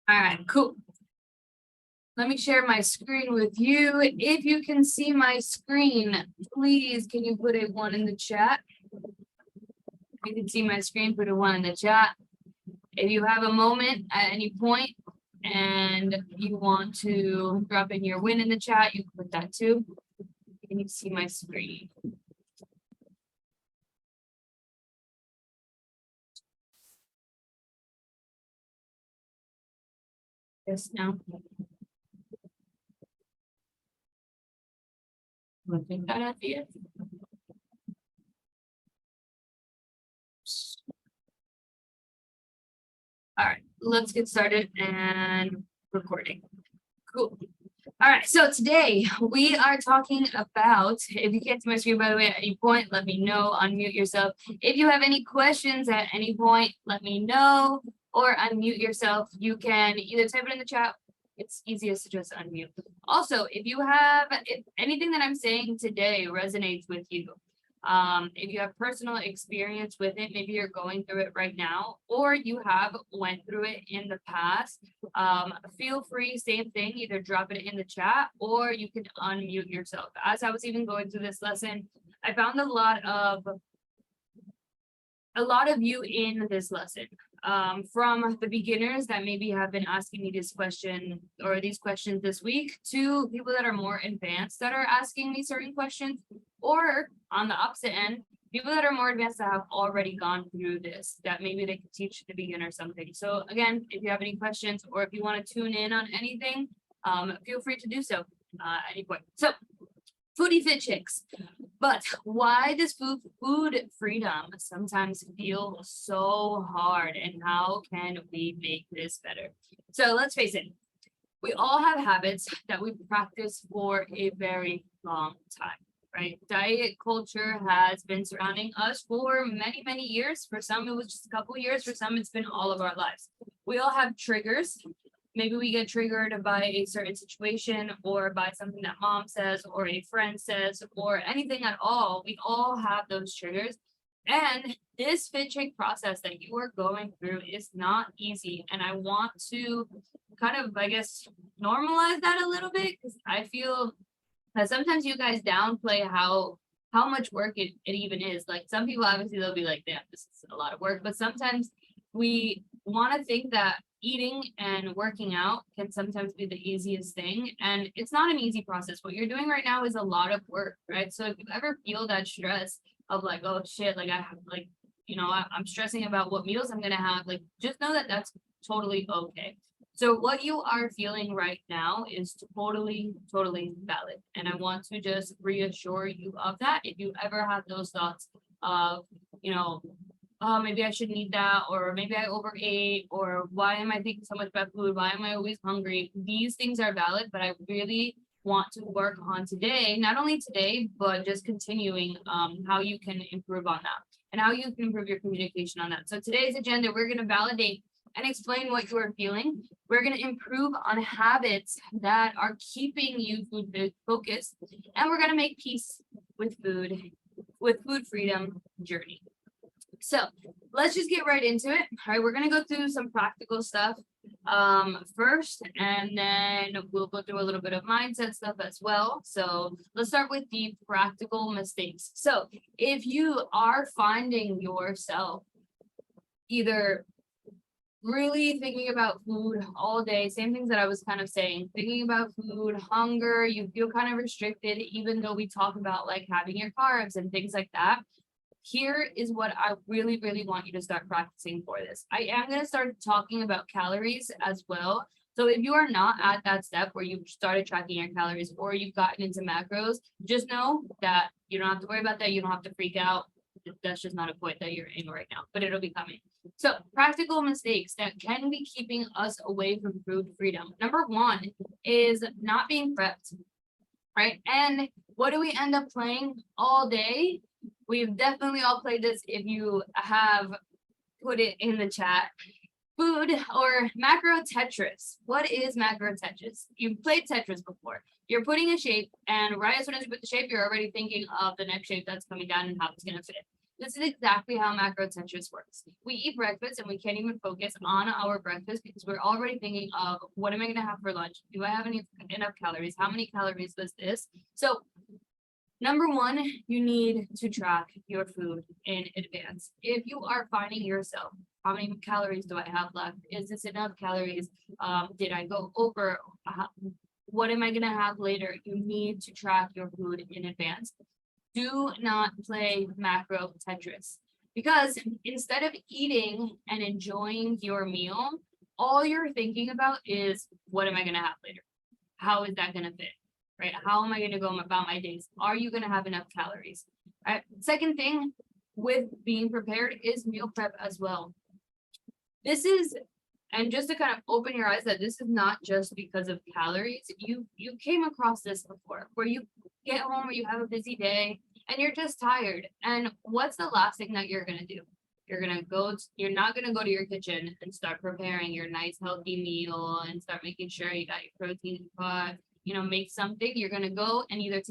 All right, cool. Let me share my screen with you. If you can see my screen, please can you put a 1 in the chat? If you can see my screen, put a 1 in the chat. If you have a moment at any point and you want to drop in your win in the chat, you can put that too. Can you see my screen? Yes, now. Looking that at the end. All right, let's get started and recording. Cool. All right, so today we are talking about, if you can't see my screen, by the way, at any point, let me know, unmute yourself. If you have any questions at any point, let me know, or unmute yourself. You can either type it in the chat. It's easiest to just unmute. Also, if anything that I'm saying today resonates with you, if you have personal experience with it, maybe you're going through it right now, or you have went through it in the past, feel free, same thing, either drop it in the chat or you can unmute yourself. As I was even going through this lesson, I found a lot of you in this lesson, from the beginners that maybe have been asking me this question or these questions this week, to people that are more advanced that are asking me certain questions, or on the opposite end, people that are more advanced that have already gone through this, that maybe they could teach the beginner something. So again, if you have any questions or if you want to tune in on anything, feel free to do so at any point. So Foodie Fit Chicks. But why does food freedom sometimes feel so hard, and how can we make this better? So let's face it, we all have habits that we practice for a very long time, right? Diet culture has been surrounding us for many, many years. For some, it was just a couple years. For some, it's been all of our lives. We all have triggers. Maybe we get triggered by a certain situation or by something that mom says or a friend says or anything at all. We all have those triggers. And this fit chick process that you are going through is not easy. And I want to kind of, I guess, normalize that a little bit, because I feel that sometimes you guys downplay how much work it even is. Like, some people, obviously, they'll be like, damn, this is a lot of work. But sometimes we want to think that eating and working out can sometimes be the easiest thing, and it's not an easy process. What you're doing right now is a lot of work, right? So if you ever feel that stress of like, oh shit, like I have like, I'm stressing about what meals I'm gonna have, like, just know that that's totally okay. So what you are feeling right now is totally, totally valid, and I want to just reassure you of that. If you ever have those thoughts of, oh, maybe I shouldn't eat that, or maybe I overate, or why am I thinking so much about food? Why am I always hungry? These things are valid, but I really want to work on today, not only today, but just continuing how you can improve on that and how you can improve your communication on that. So today's agenda, we're going to validate and explain what you are feeling. We're going to improve on habits that are keeping you food focused, and we're going to make peace with food freedom journey. So let's just get right into it. All right, we're gonna go through some practical stuff first, and then we'll go through a little bit of mindset stuff as well. So let's start with the practical mistakes. So if you are finding yourself either really thinking about food all day, same things that I was kind of saying, thinking about food, hunger, you feel kind of restricted, even though we talk about like having your carbs and things like that, here is what I really, really want you to start practicing for this. I am going to start talking about calories as well. So if you are not at that step where you've started tracking your calories or you've gotten into macros, just know that you don't have to worry about that. You don't have to freak out. That's just not a point that you're in right now, but it'll be coming. So practical mistakes that can be keeping us away from food freedom. Number one is not being prepped, right? And what do we end up playing all day? We've definitely all played this. If you have, put it in the chat. Food or macro Tetris. What is macro Tetris? You've played Tetris before. You're putting a shape, and right as soon as you put the shape, you're already thinking of the next shape that's coming down and how it's going to fit. This is exactly how macrocentrist works. We eat breakfast and we can't even focus on our breakfast because we're already thinking of what am I going to have for lunch? Do I have enough calories? How many calories does this? So number one, you need to track your food in advance. If you are finding yourself, how many calories do I have left? Is this enough calories? Did I go over? What am I going to have later? You need to track your food in advance. Do not play macro Tetris because instead of eating and enjoying your meal, all you're thinking about is what am I going to have later? How is that going to fit? Right? How am I going to go about my days? Are you going to have enough calories? Right. Second thing with being prepared is meal prep as well. This is, and just to kind of open your eyes that this is not just because of calories. You came across this before where you get home or you have a busy day and you're just tired. And what's the last thing that you're going to do? You're not going to go to your kitchen and start preparing your nice healthy meal and start making sure you got your protein pot, make something. You're going to go and either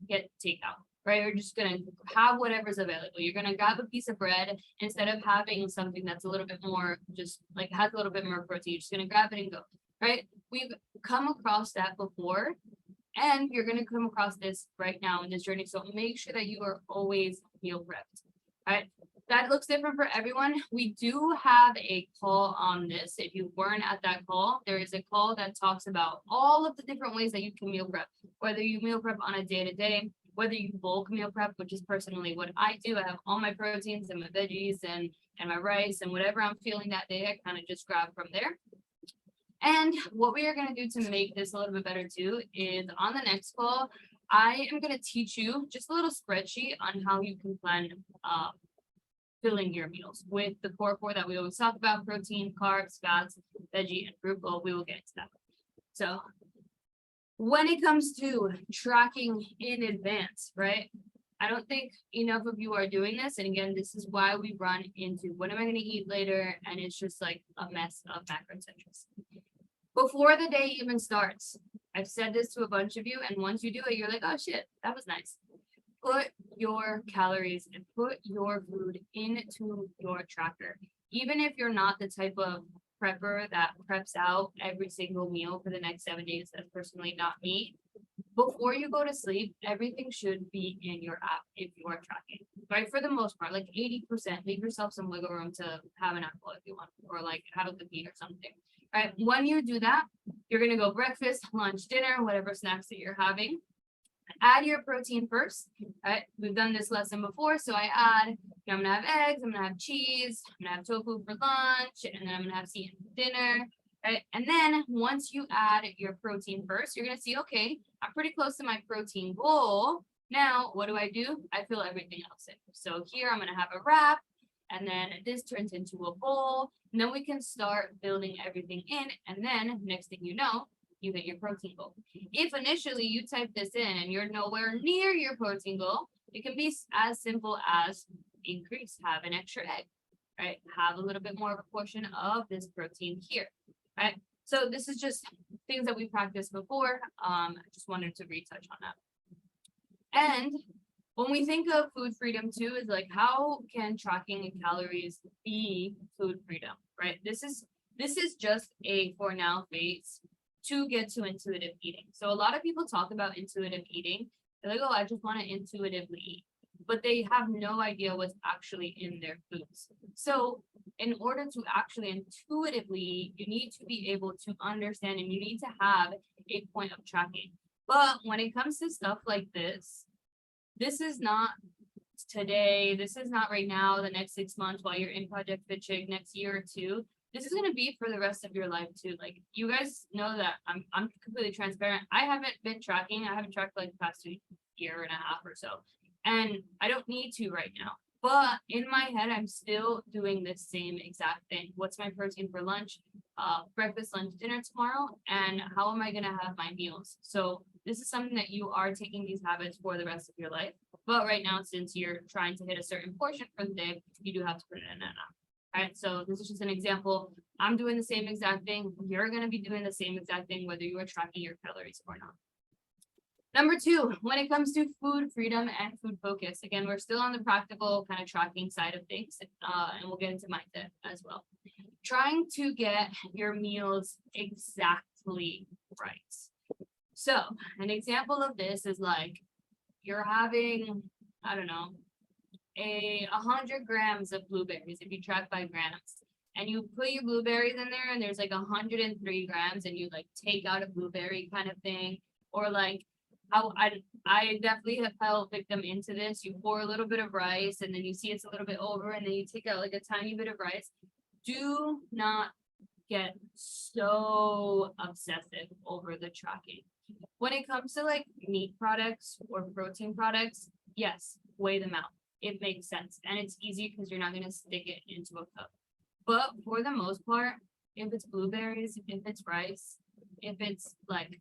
get takeout, right? You're just going to have whatever's available. You're going to grab a piece of bread instead of having something that's a little bit more, just like has a little bit more protein. You're just going to grab it and go, right? We've come across that before. And you're going to come across this right now in this journey. So make sure that you are always meal prepped. All right. That looks different for everyone. We do have a call on this. If you weren't at that call, there is a call that talks about all of the different ways that you can meal prep, whether you meal prep on a day-to-day, whether you bulk meal prep, which is personally what I do. I have all my proteins and my veggies and my rice and whatever I'm feeling that day, I kind of just grab from there. And what we are going to do to make this a little bit better too is on the next call, I am going to teach you just a little spreadsheet on how you can plan filling your meals with the core four that we always talk about: protein, carbs, fats, veggie, and fruit. Well, we will get into that. So when it comes to tracking in advance, right? I don't think enough of you are doing this. And again, this is why we run into what am I going to eat later? And it's just like a mess of macrocentricity. Before the day even starts, I've said this to a bunch of you, and once you do it, you're like, oh shit, that was nice. Put your calories and put your food into your tracker. Even if you're not the type of prepper that preps out every single meal for the next 7 days, that's personally not me. Before you go to sleep, everything should be in your app if you are tracking, right? For the most part, like 80%, leave yourself some wiggle room to have an apple if you want, or like have a cookie or something. Right. When you do that, you're going to go breakfast, lunch, dinner, whatever snacks that you're having. Add your protein first. Right. We've done this lesson before. So I'm going to have eggs, I'm going to have cheese, I'm going to have tofu for lunch, and then I'm going to have seafood for dinner. Right. And then once you add your protein first, you're going to see, okay, I'm pretty close to my protein goal. Now, what do? I fill everything else in. So here I'm going to have a wrap. And then this turns into a bowl. And then we can start building everything in. And then next thing you know, you hit your protein goal. If initially you type this in and you're nowhere near your protein goal, it can be as simple as have an extra egg, right? Have a little bit more of a portion of this protein here, right? So this is just things that we practiced before. I just wanted to retouch on that. And when we think of food freedom too, is like, how can tracking calories be food freedom, right? This is just a for now phase to get to intuitive eating. So a lot of people talk about intuitive eating. They're like, oh, I just want to intuitively eat, but they have no idea what's actually in their foods. So in order to actually intuitively eat, you need to be able to understand and you need to have a point of tracking. But when it comes to stuff like this is not today. This is not right now, the next 6 months while you're in Project Fit Chick, next year or two. This is going to be for the rest of your life too. Like, you guys know that I'm completely transparent. I haven't been tracking. I haven't tracked like the past year and a half or so. And I don't need to right now. But in my head, I'm still doing the same exact thing. What's my protein for lunch, breakfast, lunch, dinner tomorrow? And how am I going to have my meals? So this is something that you are taking these habits for the rest of your life. But right now, since you're trying to hit a certain portion for the day, you do have to put it in an app. All right, so this is just an example. I'm doing the same exact thing. You're going to be doing the same exact thing, whether you are tracking your calories or not. Number two, when it comes to food freedom and food focus, again, we're still on the practical kind of tracking side of things, and we'll get into mindset as well. Trying to get your meals exactly right. So an example of this is like you're having, I don't know, 100 grams of blueberries if you track by grams. And you put your blueberries in there and there's like 103 grams and you like take out a blueberry kind of thing. Or like how I definitely have fell victim into this. You pour a little bit of rice and then you see it's a little bit over and then you take out like a tiny bit of rice. Do not get so obsessive over the tracking. When it comes to like meat products or protein products, yes, weigh them out. It makes sense. And it's easy because you're not going to stick it into a cup. But for the most part, if it's blueberries, if it's rice, if it's like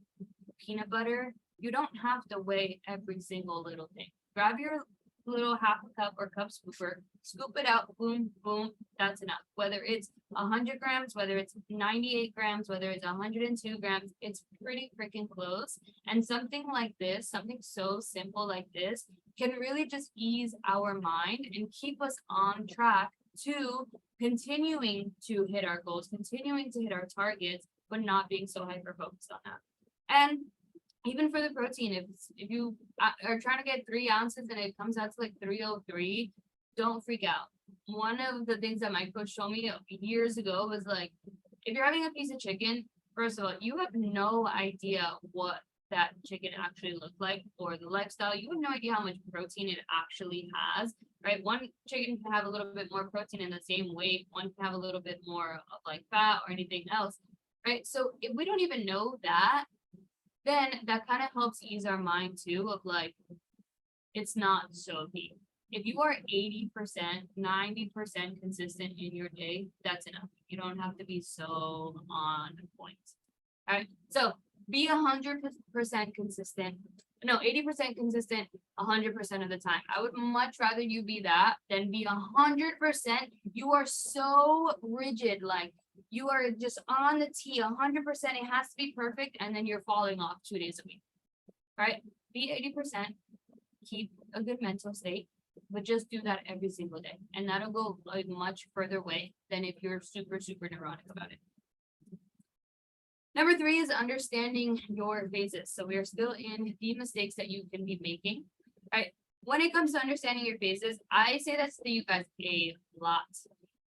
peanut butter, you don't have to weigh every single little thing. Grab your little half a cup or cup scooper, scoop it out, boom, boom, that's enough. Whether it's 100 grams, whether it's 98 grams, whether it's 102 grams, it's pretty freaking close. And something like this, something so simple like this, can really just ease our mind and keep us on track to continuing to hit our goals, continuing to hit our targets, but not being so hyper focused on that. And even for the protein, if you are trying to get 3 ounces and it comes out to like 303, don't freak out. One of the things that my coach told me years ago was like, if you're having a piece of chicken, first of all, you have no idea what that chicken actually looked like or the lifestyle. You have no idea how much protein it actually has, right? One chicken can have a little bit more protein in the same weight. One can have a little bit more of like fat or anything else, right? So if we don't even know that, then that kind of helps ease our mind too of like, it's not so deep. If you are 80%, 90% consistent in your day, that's enough. You don't have to be so on point. All right. So be 100% consistent. No, 80% consistent 100% of the time. I would much rather you be that than be 100%. You are so rigid, like you are just on the T 100%. It has to be perfect, and then you're falling off 2 days a week. Right? Be 80%. Keep a good mental state, but just do that every single day, and that'll go like much further way than if you're super neurotic about it. Number 3 is understanding your phases. So we are still in the mistakes that you can be making. All right. When it comes to understanding your phases, I say this to you guys a lot.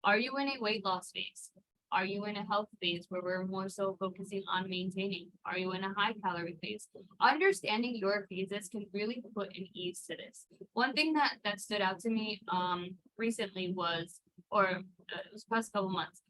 Are you in a weight loss phase? Are you in a health phase where we're more so focusing on maintaining? Are you in a high calorie phase? Understanding your phases can really put an ease to this. One thing that stood out to me recently was, it was past couple months,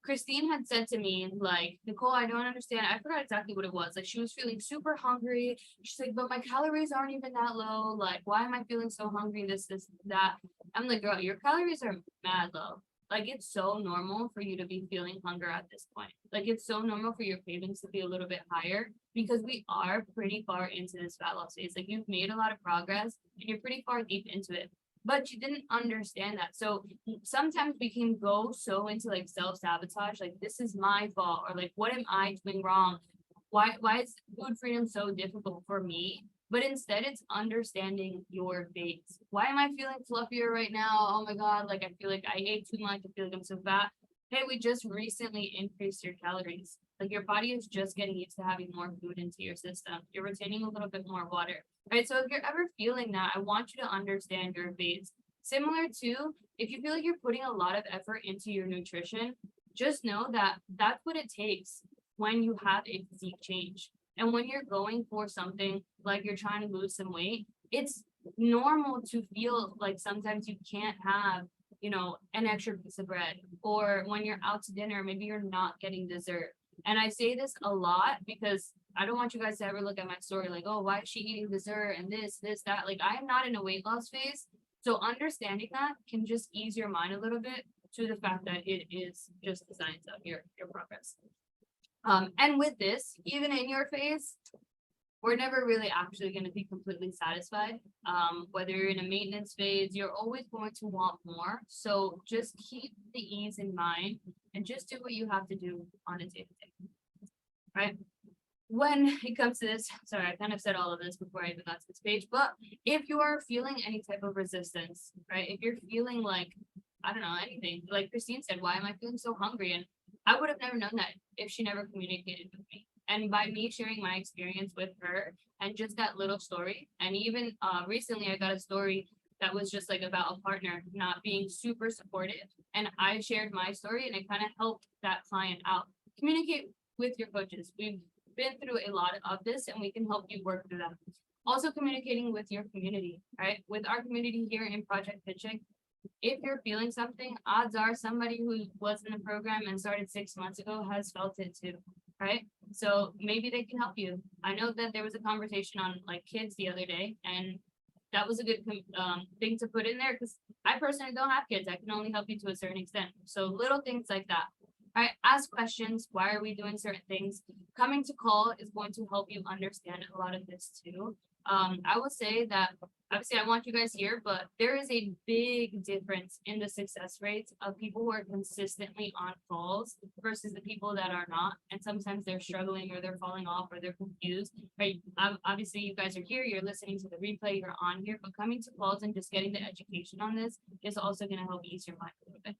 Christine had said to me, like, Nicole, I don't understand. I forgot exactly what it was. Like, she was feeling super hungry. She's like, but my calories aren't even that low. Like, why am I feeling so hungry? This, that. I'm like, girl, your calories are mad low. Like, it's so normal for you to be feeling hunger at this point. Like, it's so normal for your cravings to be a little bit higher because we are pretty far into this fat loss phase. Like, you've made a lot of progress and you're pretty far deep into it, but you didn't understand that. So sometimes we can go so into like self-sabotage, like this is my fault, or like what am I doing wrong? Why is food freedom so difficult for me? But instead it's understanding your phase. Why am I feeling fluffier right now? Oh my god, like I feel like I ate too much, I feel like I'm so fat. Hey, we just recently increased your calories. Like your body is just getting used to having more food into your system. You're retaining a little bit more water. Right. So if you're ever feeling that, I want you to understand your phase. Similar to if you feel like you're putting a lot of effort into your nutrition, just know that that's what it takes when you have a physique change. And when you're going for something like you're trying to lose some weight, it's normal to feel like sometimes you can't have, an extra piece of bread. Or when you're out to dinner, maybe you're not getting dessert. And I say this a lot because I don't want you guys to ever look at my story like, oh, why is she eating dessert and this, that. Like, I am not in a weight loss phase. So understanding that can just ease your mind a little bit to the fact that it is just the science of your progress. And with this, even in your phase, we're never really actually going to be completely satisfied. Whether you're in a maintenance phase, you're always going to want more. So just keep the ease in mind and just do what you have to do on a day-to-day. Right? when it comes to this, sorry, I kind of said all of this before I even got to this page, but if you are feeling any type of resistance, right? If you're feeling like, I don't know, anything, like Christine said, why am I feeling so hungry? And I would have never known that if she never communicated with me. And by me sharing my experience with her and just that little story, and even recently I got a story that was just like about a partner not being super supportive. And I shared my story and it kind of helped that client out. Communicate with your coaches. We've been through a lot of this and we can help you work through that. Also communicating with your community, right? With our community here in Project Pitching, if you're feeling something, odds are somebody who was in the program and started 6 months ago has felt it too, right? So maybe they can help you. I know that there was a conversation on like kids the other day, and that was a good thing to put in there because I personally don't have kids. I can only help you to a certain extent. So little things like that. All right, ask questions. Why are we doing certain things? Coming to call is going to help you understand a lot of this too. I will say that obviously I want you guys here, but there is a big difference in the success rates of people who are consistently on calls versus the people that are not. And sometimes they're struggling or they're falling off or they're confused, right? Obviously you guys are here, you're listening to the replay, you're on here, but coming to calls and just getting the education on this is also going to help ease your mind a little bit.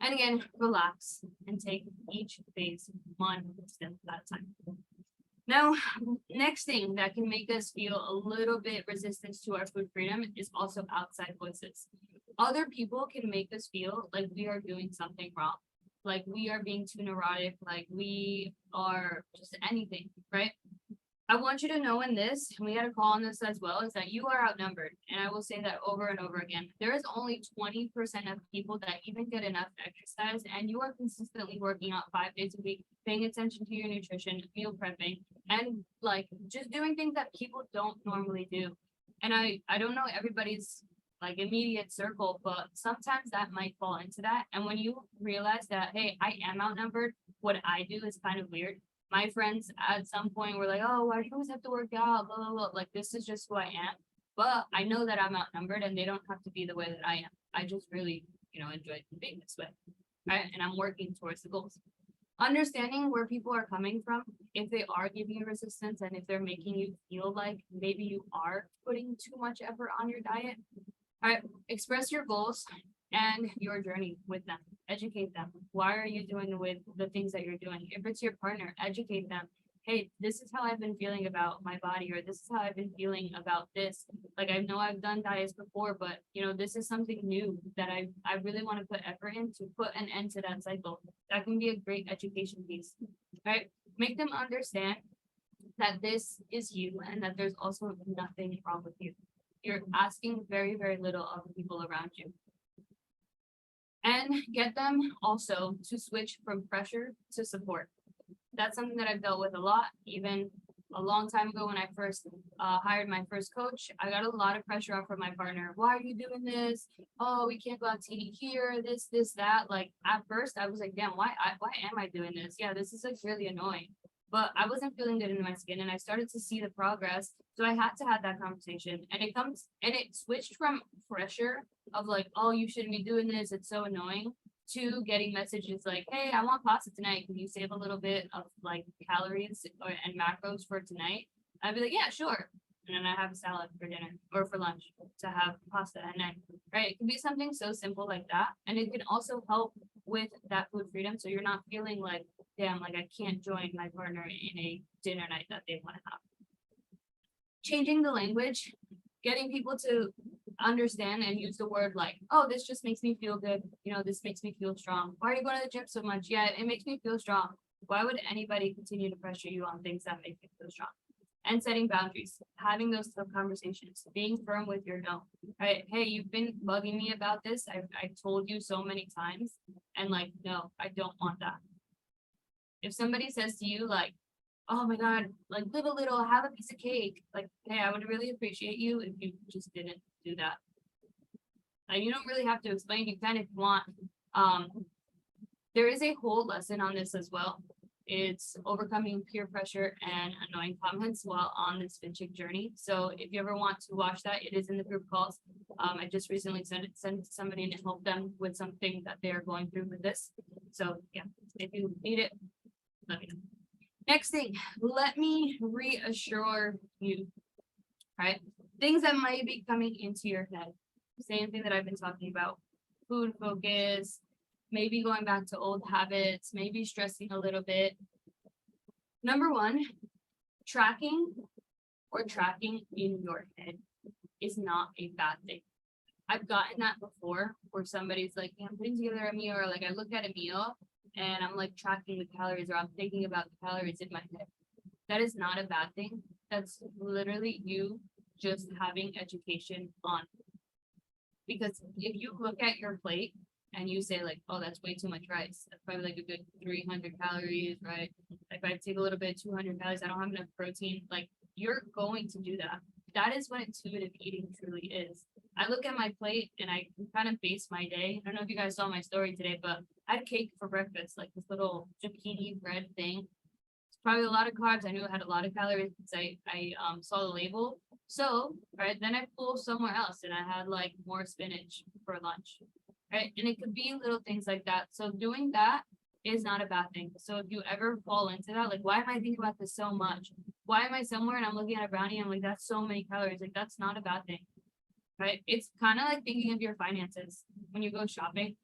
And again, relax and take each phase one step at a time. Now, next thing that can make us feel a little bit resistance to our food freedom is also outside voices. Other people can make us feel like we are doing something wrong, like we are being too neurotic, like we are just anything, right? I want you to know in this, and we had a call on this as well, is that you are outnumbered. And I will say that over and over again. There is only 20% of people that even get enough exercise, and you are consistently working out 5 days a week, paying attention to your nutrition, meal prepping, and like just doing things that people don't normally do. And I don't know everybody's like immediate circle, but sometimes that might fall into that. And when you realize that, hey, I am outnumbered, what I do is kind of weird. My friends at some point were like, oh, why do you always have to work out? Blah, blah, blah. Like, this is just who I am. But I know that I'm outnumbered and they don't have to be the way that I am. I just really, enjoy being this way. Right. And I'm working towards the goals. Understanding where people are coming from, if they are giving you resistance and if they're making you feel like maybe you are putting too much effort on your diet. All right, express your goals and your journey with them. Educate them. Why are you doing with the things that you're doing? If it's your partner, educate them. Hey, this is how I've been feeling about my body, or this is how I've been feeling about this. Like I know I've done diets before, but this is something new that I really want to put effort in to put an end to that cycle. That can be a great education piece. Right? Make them understand that this is you and that there's also nothing wrong with you. You're asking very, very little of the people around you. And get them also to switch from pressure to support. That's something that I've dealt with a lot. Even a long time ago when I first hired my first coach, I got a lot of pressure off from my partner. Why are you doing this? Oh, we can't go out to eat here, this, that. Like at first I was like, damn, why am I doing this? Yeah, this is like really annoying. But I wasn't feeling good in my skin and I started to see the progress. So I had to have that conversation. And it switched from pressure of like, oh, you shouldn't be doing this, it's so annoying, to getting messages like, hey, I want pasta tonight. Can you save a little bit of like calories and macros for tonight? I'd be like, yeah, sure. And then I have a salad for dinner or for lunch to have pasta at night, right? It can be something so simple like that. And it can also help with that food freedom. So you're not feeling like, damn, like I can't join my partner in a dinner night that they want to have. Changing the language, getting people to understand and use the word like, oh, this just makes me feel good. This makes me feel strong. Why are you going to the gym so much? Yeah, it makes me feel strong. Why would anybody continue to pressure you on things that make you feel strong? And setting boundaries, having those tough conversations, being firm with your no. Right? Hey, you've been bugging me about this. I've told you so many times. And like, no, I don't want that. If somebody says to you like, oh my God, like live a little, have a piece of cake. Like, hey, I would really appreciate you if you just didn't do that. Like, you don't really have to explain. You can if you want. There is a whole lesson on this as well. It's overcoming peer pressure and annoying comments while on this FitChick journey. So if you ever want to watch that, it is in the group calls. I just recently sent it to somebody and it helped them with something that they are going through with this. So yeah, if you need it, let me know. Next thing, let me reassure you, right? Things that might be coming into your head. Same thing that I've been talking about. Food focus, maybe going back to old habits, maybe stressing a little bit. Number one, tracking or tracking in your head is not a bad thing. I've gotten that before where somebody's like, yeah, I'm putting together a meal, or like I look at a meal and I'm like tracking the calories, or I'm thinking about the calories in my head. That is not a bad thing. That's literally you just having education on. Because if you look at your plate and you say like, oh, that's way too much rice. That's probably like a good 300 calories, right? If I take a little bit, 200 calories, I don't have enough protein. Like you're going to do that. That is what intuitive eating truly is. I look at my plate and I kind of base my day. I don't know if you guys saw my story today, but I had cake for breakfast, like this little zucchini bread thing. It's probably a lot of carbs. I knew it had a lot of calories because I saw the label. So, right, then I pull somewhere else and I had like more spinach for lunch, right? And it could be little things like that. So doing that is not a bad thing. So if you ever fall into that, like, why am I thinking about this so much? Why am I somewhere and I'm looking at a brownie and I'm like, that's so many calories. Like, that's not a bad thing, right? It's kind of like thinking of your finances when you go shopping.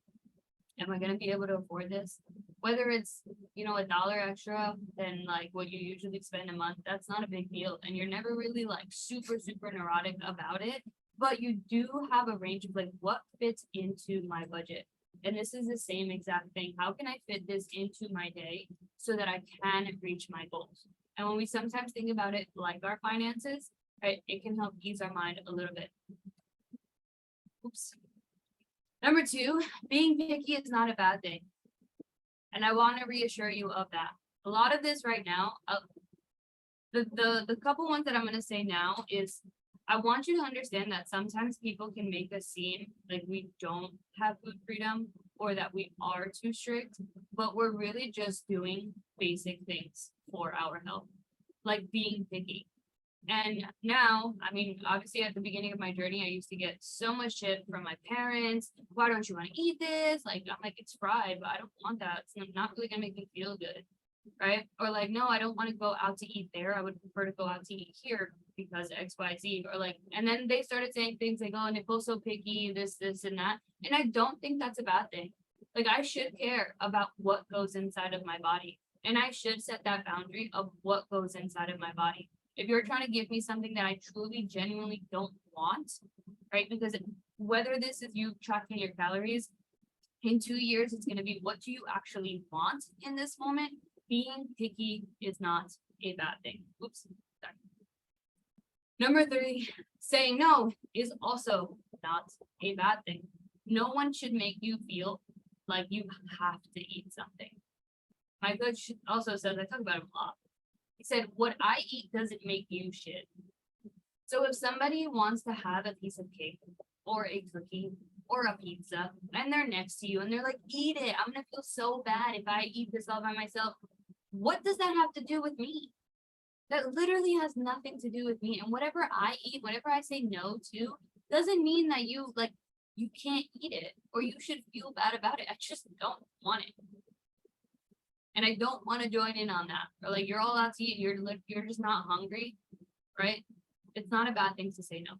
Am I going to be able to afford this? Whether it's, a dollar extra than like what you usually spend a month, that's not a big deal. And you're never really like super, super neurotic about it. But you do have a range of like what fits into my budget. And this is the same exact thing. How can I fit this into my day so that I can reach my goals? And when we sometimes think about it like our finances, right, it can help ease our mind a little bit. Oops. Number two, being picky is not a bad thing. And I want to reassure you of that. A lot of this right now, the couple ones that I'm going to say now is I want you to understand that sometimes people can make us seem like we don't have food freedom or that we are too strict, but we're really just doing basic things for our health, like being picky. And now, I mean, obviously at the beginning of my journey, I used to get so much shit from my parents. Why don't you want to eat this? Like, I'm like, it's fried, but I don't want that. It's not really gonna make me feel good. Right? Or like, no, I don't want to go out to eat there. I would prefer to go out to eat here because XYZ. Or like, and then they started saying things like, oh, Nicole's so picky, this, and that. And I don't think that's a bad thing. Like, I should care about what goes inside of my body. And I should set that boundary of what goes inside of my body. If you're trying to give me something that I truly, genuinely don't want, right? Because whether this is you tracking your calories, in 2 years, it's going to be what do you actually want in this moment? Being picky is not a bad thing. Oops. Sorry. Number three, saying no is also not a bad thing. No one should make you feel like you have to eat something. My coach also says, I talk about him a lot. He said, what I eat doesn't make you shit. So if somebody wants to have a piece of cake or a cookie or a pizza and they're next to you and they're like, eat it. I'm going to feel so bad if I eat this all by myself. What does that have to do with me? That literally has nothing to do with me. And whatever I eat, whatever I say no to, doesn't mean that you can't eat it or you should feel bad about it. I just don't want it. And I don't want to join in on that. Or like you're all out to eat, you're just not hungry, right? It's not a bad thing to say no.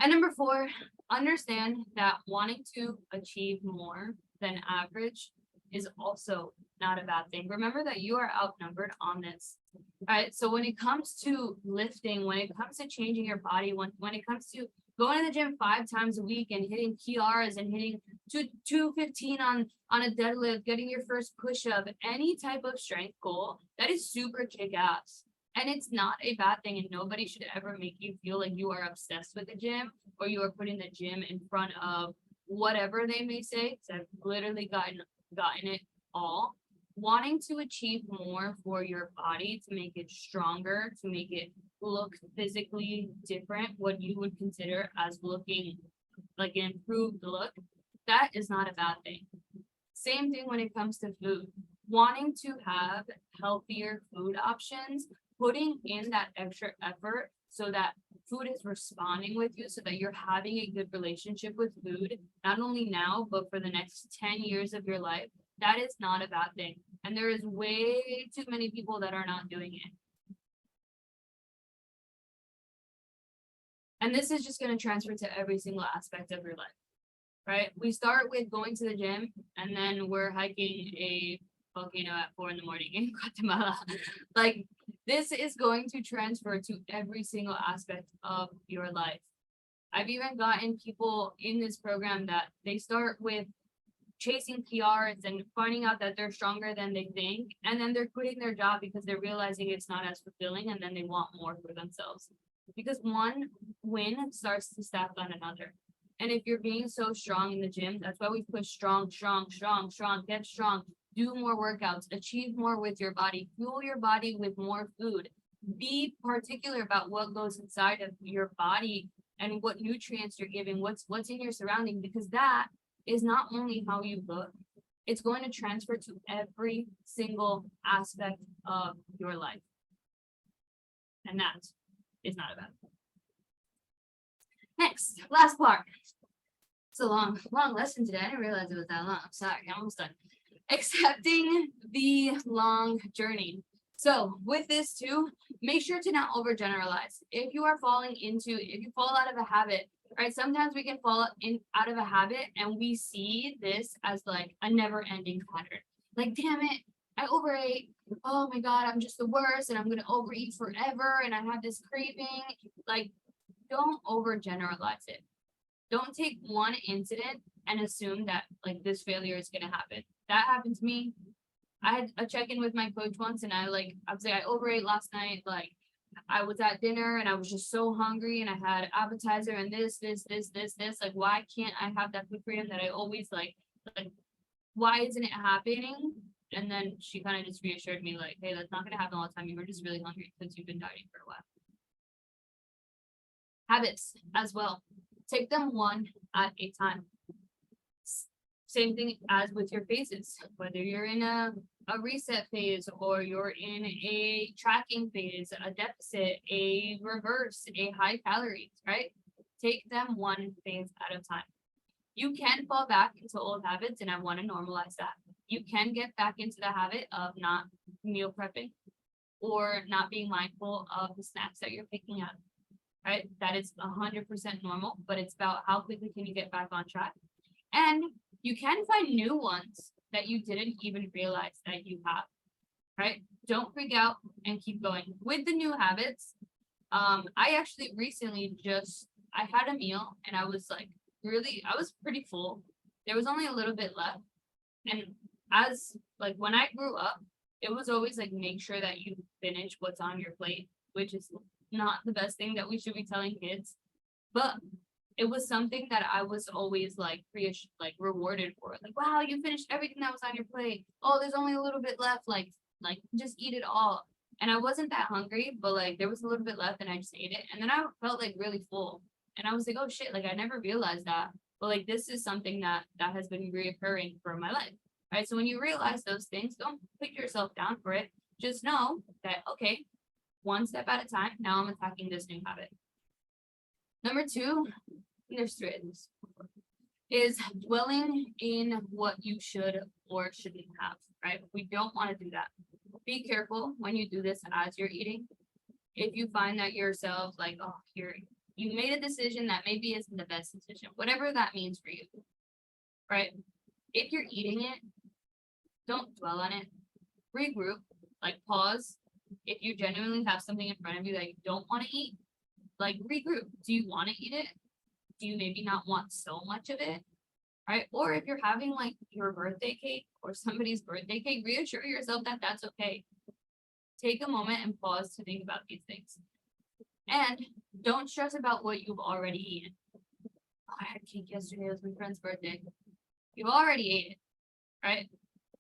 And number four, understand that wanting to achieve more than average is also not a bad thing. Remember that you are outnumbered on this. All right. So when it comes to lifting, when it comes to changing your body, when it comes to going to the gym 5 times a week and hitting PRs and hitting 215 on a deadlift, getting your first push-up, any type of strength goal, that is super kick-ass. And it's not a bad thing, and nobody should ever make you feel like you are obsessed with the gym or you are putting the gym in front of whatever they may say. Because I've literally gotten it all. Wanting to achieve more for your body to make it stronger, to make it look physically different, what you would consider as looking like an improved look, that is not a bad thing. Same thing when it comes to food. Wanting to have healthier food options, putting in that extra effort so that food is responding with you, so that you're having a good relationship with food, not only now, but for the next 10 years of your life, that is not a bad thing. And there is way too many people that are not doing it. And this is just going to transfer to every single aspect of your life, right? We start with going to the gym, and then we're hiking a volcano at 4 in the morning in Guatemala. Like, this is going to transfer to every single aspect of your life. I've even gotten people in this program that they start with chasing PRs and finding out that they're stronger than they think, and then they're quitting their job because they're realizing it's not as fulfilling, and then they want more for themselves. Because one win starts to stack on another. And if you're being so strong in the gym, that's why we push strong, get strong, do more workouts, achieve more with your body, fuel your body with more food. Be particular about what goes inside of your body and what nutrients you're giving, what's in your surrounding, because that is not only how you look, it's going to transfer to every single aspect of your life. And that is not about it. Next, last part. It's a long lesson today. I didn't realize it was that long. I'm sorry, I'm almost done. Accepting the long journey. So with this too, make sure to not overgeneralize. If you fall out of a habit, right? Sometimes we can fall out of a habit and we see this as like a never ending pattern. Like, damn it, I overate. Oh my God, I'm just the worst and I'm going to overeat forever. And I have this craving. Like, don't overgeneralize it. Don't take one incident and assume that like this failure is going to happen. That happened to me. I had a check-in with my coach once and I was like, I overate last night. Like, I was at dinner and I was just so hungry and I had appetizer and this. Like, why can't I have that food freedom that I always like, why isn't it happening? And then she kind of just reassured me like, hey, that's not going to happen all the time. You were just really hungry because you've been dieting for a while. Habits as well. Take them one at a time. Same thing as with your phases, whether you're in a reset phase or you're in a tracking phase, a deficit, a reverse, a high calories, right? Take them one phase at a time. You can fall back into old habits, and I want to normalize that. You can get back into the habit of not meal prepping or not being mindful of the snacks that you're picking up, right? That is 100% normal, but it's about how quickly can you get back on track. And you can find new ones that you didn't even realize that you have, right? Don't freak out and keep going. With the new habits, I actually recently I had a meal and I was pretty full. There was only a little bit left. And when I grew up, it was always like, make sure that you finish what's on your plate, which is not the best thing that we should be telling kids. But it was something that I was always rewarded for. Like, wow, you finished everything that was on your plate. Oh, there's only a little bit left. Like just eat it all. And I wasn't that hungry, but like there was a little bit left and I just ate it. And then I felt like really full. And I was like, oh shit, like I never realized that. But like this is something that has been reoccurring for my life. Right. So when you realize those things, don't put yourself down for it. Just know that, okay, one step at a time. Now I'm attacking this new habit. Number 2, there's 3 items, is dwelling in what you should or shouldn't have, right? We don't want to do that. Be careful when you do this as you're eating. If you find that yourself like, oh, you made a decision that maybe isn't the best decision, whatever that means for you, right? If you're eating it, don't dwell on it. Regroup, like pause. If you genuinely have something in front of you that you don't want to eat, like regroup. Do you want to eat it? Do you maybe not want so much of it? Right? Or if you're having like your birthday cake or somebody's birthday cake, reassure yourself that that's okay. Take a moment and pause to think about these things. And don't stress about what you've already eaten. Oh, I had cake yesterday. It was my friend's birthday. You've already ate it, right?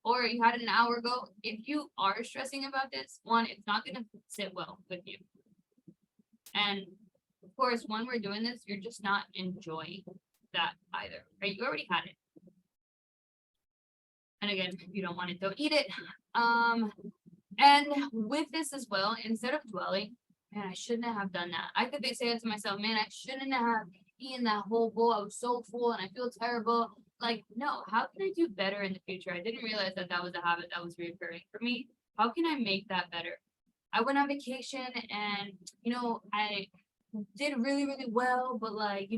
Or you had it an hour ago. If you are stressing about this, one, it's not going to sit well with you. And of course, when we're doing this, you're just not enjoying that either, right? You already had it. And again, if you don't want it, don't eat it. And with this as well, instead of dwelling, man, I shouldn't have done that. I could say it to myself, man, I shouldn't have eaten that whole bowl. I was so full and I feel terrible. like, no, how can I do better in the future? I didn't realize that that was a habit that was reoccurring for me. How can I make that better? I went on vacation and, I did really, really well, but like,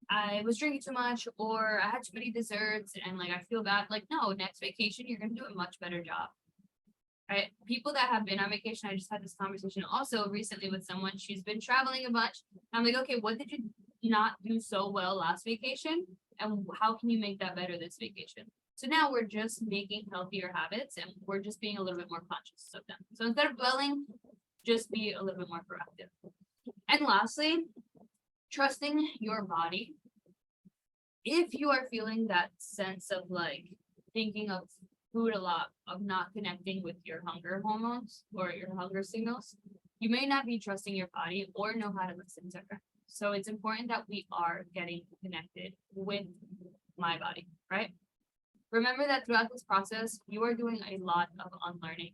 I was drinking too much or I had too many desserts and like I feel bad. Like, no, next vacation, you're going to do a much better job. Right? People that have been on vacation, I just had this conversation also recently with someone. She's been traveling a bunch. I'm like, okay, what did you not do so well last vacation? And how can you make that better this vacation? So now we're just making healthier habits and we're just being a little bit more conscious of them. So instead of dwelling, just be a little bit more proactive. And lastly, trusting your body. If you are feeling that sense of like thinking of food a lot, of not connecting with your hunger hormones or your hunger signals, you may not be trusting your body or know how to listen to her. So it's important that we are getting connected with my body, right? Remember that throughout this process, you are doing a lot of unlearning.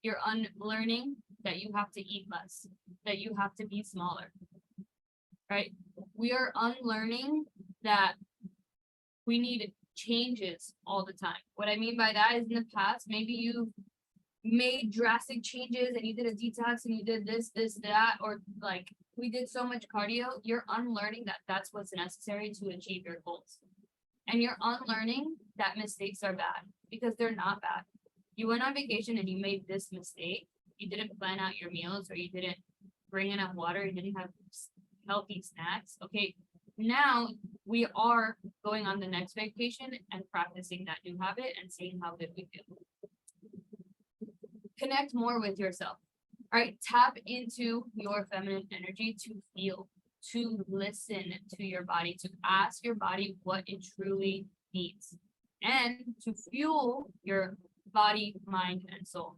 You're unlearning that you have to eat less, that you have to be smaller, right? We are unlearning that we need changes all the time. What I mean by that is in the past, maybe you made drastic changes and you did a detox and you did this, that, or like we did so much cardio. You're unlearning that that's what's necessary to achieve your goals. And you're unlearning that mistakes are bad because they're not bad. You went on vacation and you made this mistake. You didn't plan out your meals or you didn't bring enough water. You didn't have healthy snacks. Okay, now we are going on the next vacation and practicing that new habit and seeing how good we feel. Connect more with yourself, right? Tap into your feminine energy to feel, to listen to your body, to ask your body what it truly needs, and to fuel your body, mind, and soul.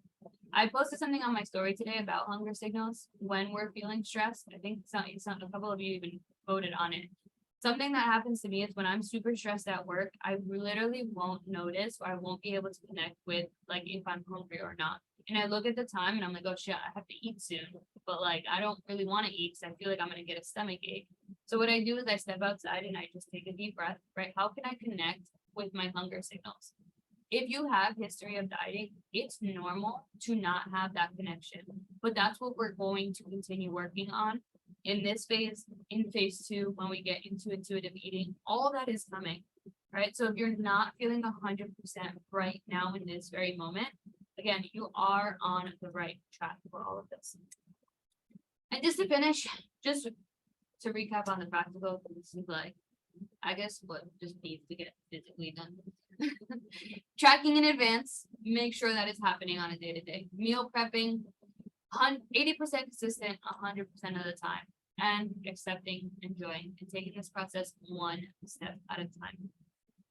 I posted something on my story today about hunger signals when we're feeling stressed. I think a couple of you even voted on it. Something that happens to me is when I'm super stressed at work, I literally won't notice or I won't be able to connect with like if I'm hungry or not. And I look at the time and I'm like, oh shit, I have to eat soon. But like I don't really want to eat because I feel like I'm gonna get a stomach ache. So what I do is I step outside and I just take a deep breath, right? How can I connect with my hunger signals? If you have history of dieting, it's normal to not have that connection. But that's what we're going to continue working on in this phase, in phase 2, when we get into intuitive eating. All that is coming, right? So if you're not feeling 100% right now in this very moment, again, you are on the right track for all of this. And just to finish, just to recap on the practical, this is like, I guess what just needs to get physically done. Tracking in advance, make sure that it's happening on a day-to-day. Meal prepping, 80% consistent 100% of the time, and accepting, enjoying, and taking this process one step at a time.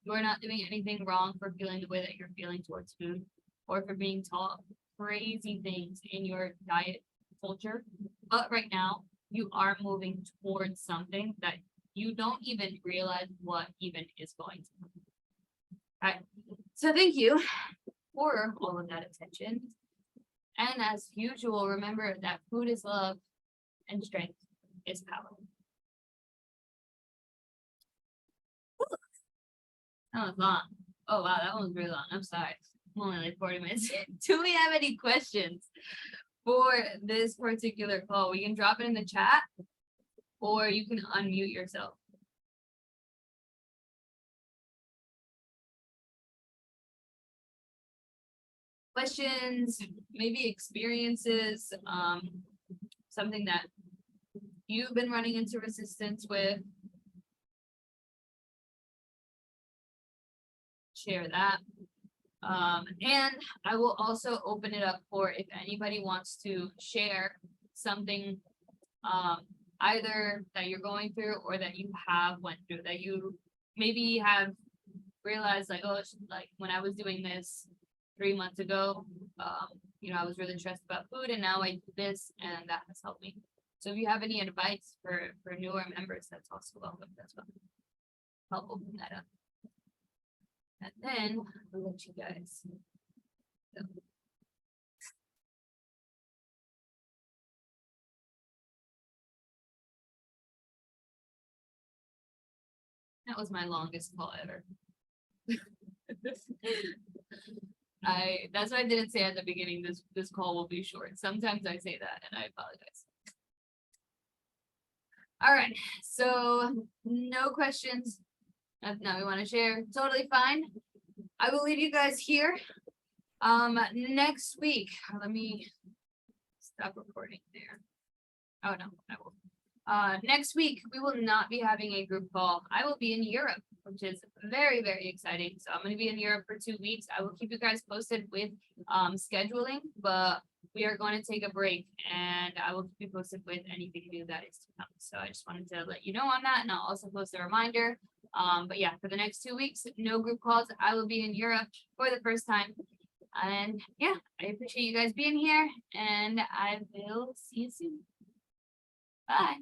You are not doing anything wrong for feeling the way that you're feeling towards food or for being taught crazy things in your diet culture. But right now, you are moving towards something that you don't even realize what even is going to happen. All right. So thank you for all of that attention. And as usual, remember that food is love and strength is power. Whew. That was long. Oh wow, that one was really long. I'm sorry. I'm only like 40 minutes. Do we have any questions for this particular call? We can drop it in the chat or you can unmute yourself. Questions, maybe experiences, something that you've been running into resistance with. Share that. And I will also open it up for if anybody wants to share something either that you're going through or that you have went through, that you maybe have realized like, oh, like when I was doing this 3 months ago, I was really stressed about food and now I do this and that has helped me. So if you have any advice for newer members, that's also welcome as well. Help open that up. And then I'll let you guys go. That was my longest call ever. That's why I didn't say at the beginning, this call will be short. Sometimes I say that and I apologize. All right, so no questions. Now we want to share, totally fine. I will leave you guys here. Next week, let me stop recording there. Oh no, I will. Next week, we will not be having a group call. I will be in Europe, which is very, very exciting. So I'm going to be in Europe for 2 weeks. I will keep you guys posted with scheduling, but we are going to take a break and I will keep you posted with anything new that is to come. So I just wanted to let you know on that, and I'll also post a reminder. But yeah, for the next 2 weeks, no group calls. I will be in Europe for the first time. And yeah, I appreciate you guys being here, and I will see you soon. Bye.